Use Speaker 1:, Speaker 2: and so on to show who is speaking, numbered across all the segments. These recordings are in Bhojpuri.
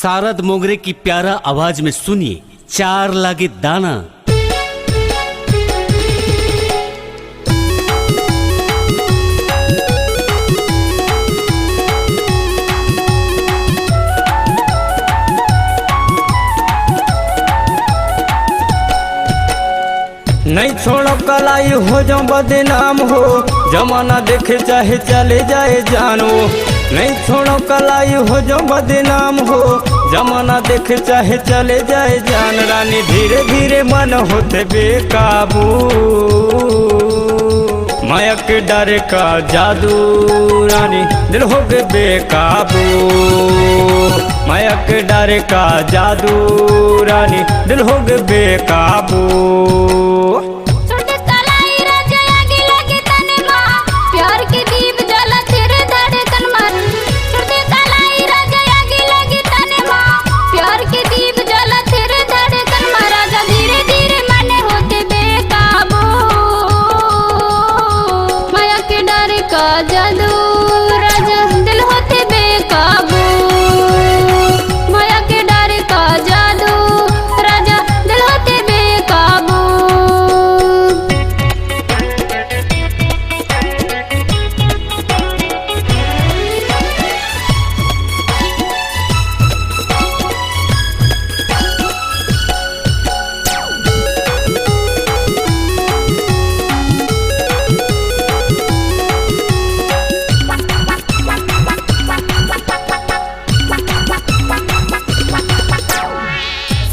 Speaker 1: सारद मोगरे की प्यारा आवाज में सुनिए चार लागे दाना।
Speaker 2: नहीं छोड़ो कलाई हो जाओ बदनाम हो, जमाना देखे चाहे चले जाए जानो। नहीं छोड़ो कलाई हो जाओ बदनाम हो, जमाना देखे चाहे चले जाए जान। रानी धीरे धीरे मन होते बेकाबू, माया के डर का जादू रानी दिल हो गए बेकाबू। माया के डर का जादू रानी दिल हो गए बेकाबू।
Speaker 3: जादू राजा दिल होते बेकाबू, माया के डर का जादू राजा दिल होते बेकाबू।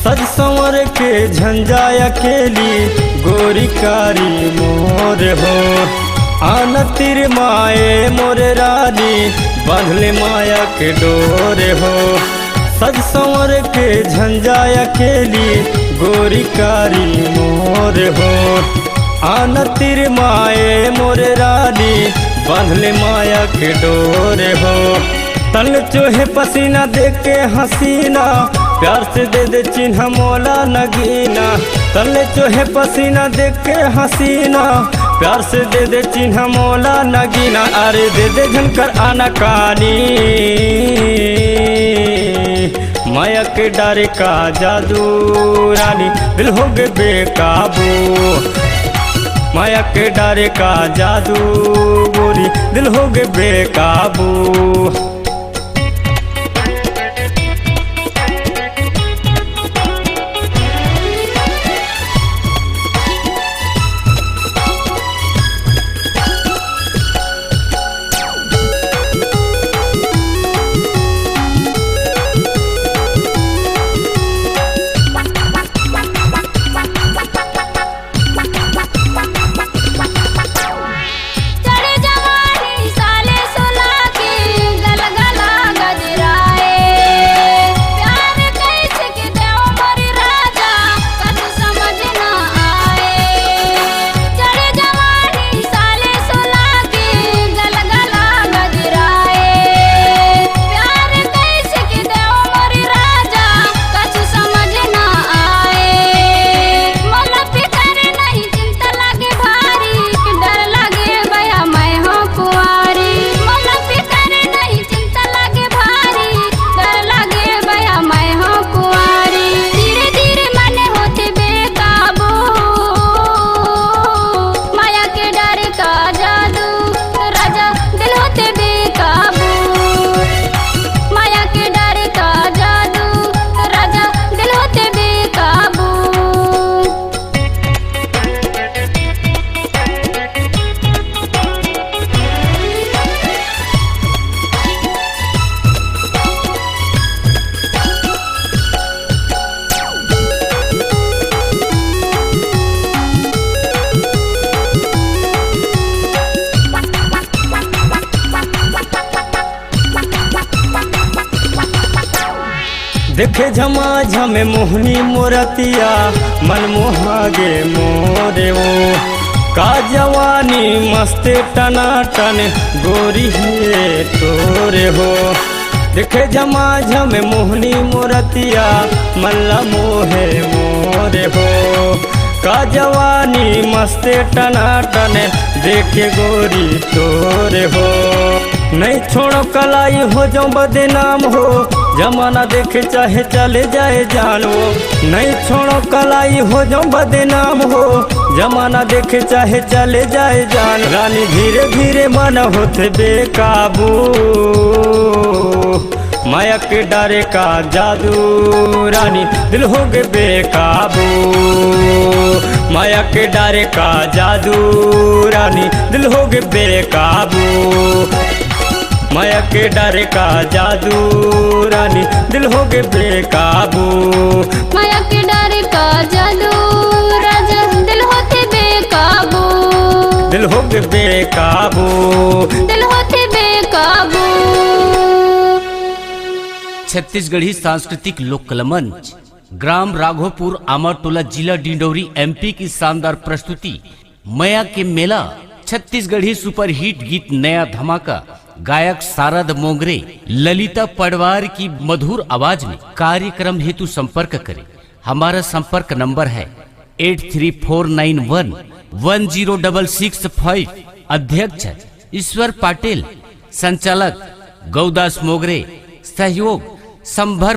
Speaker 2: सज संवर के झंझा अकेली गोरी कारी मोर हो। आन तिर माए मोर रानी बांधले माया के डोर हो। सज संवर के झंझा अकेली गोरी कारी मोर हो। आन तिर माए मोर रानी बांधले माया के डोर हो। तन चोहे पसीना देख के हसीना प्यार से दे दे चिन्ह मोला नगीना। तले चोहे पसीना देख के हसीना प्यार से दे दे चिन्ह मोला नगीना। अरे दे दे झनकर आना कानी, माया के डर का जादू रानी दिल हो गए बेकाबू। माया के डर का जादू गोरी दिल हो गए बेकाबू। देखे झमा झमे मोहनी मोरतिया मन मोहागे मोरे वो। का जवानी मस्ते टनाटन गोरी है तोरे हो। देखे झमा झमे मोहनी मोरतिया मल्ला मोहे मोरे हो। का जवानी मस्ते टनाटन देखे गोरी तोरे हो। नहीं छोड़ो कलाई हो जाओ बदनाम हो, जमाना देखे चाहे चले जाए जान वो। नहीं छोड़ो कलाई हो जाओ बदनाम हो, जमाना देखे चाहे चले जाए जान। रानी धीरे धीरे मन होते बेकाबू, माया के डरे का जादू, रानी दिल हो गए बेकाबू। माया के डरे का जादू, रानी दिल हो गए बेकाबू। माया के डरे का जादू, रानी दिल हो गए बेकाबू।
Speaker 3: माया के डर का जादू, राजा दिल होते बेकाबू।
Speaker 2: दिल हो गए बेकाबू,
Speaker 3: दिल होते बेकाबू।
Speaker 1: छत्तीसगढ़ी सांस्कृतिक लोक मंच ग्राम राघोपुर आमाटोला जिला डिंडौरी एमपी की शानदार प्रस्तुति माया के मेला। छत्तीसगढ़ी सुपरहिट गीत नया धमाका, गायक शारद मोगरे, ललिता पडवार की मधुर आवाज में। कार्यक्रम हेतु संपर्क करें। हमारा संपर्क नंबर है 8349110665। अध्यक्ष ईश्वर पाटिल, संचालक गौदास मोगरे, सहयोग संभर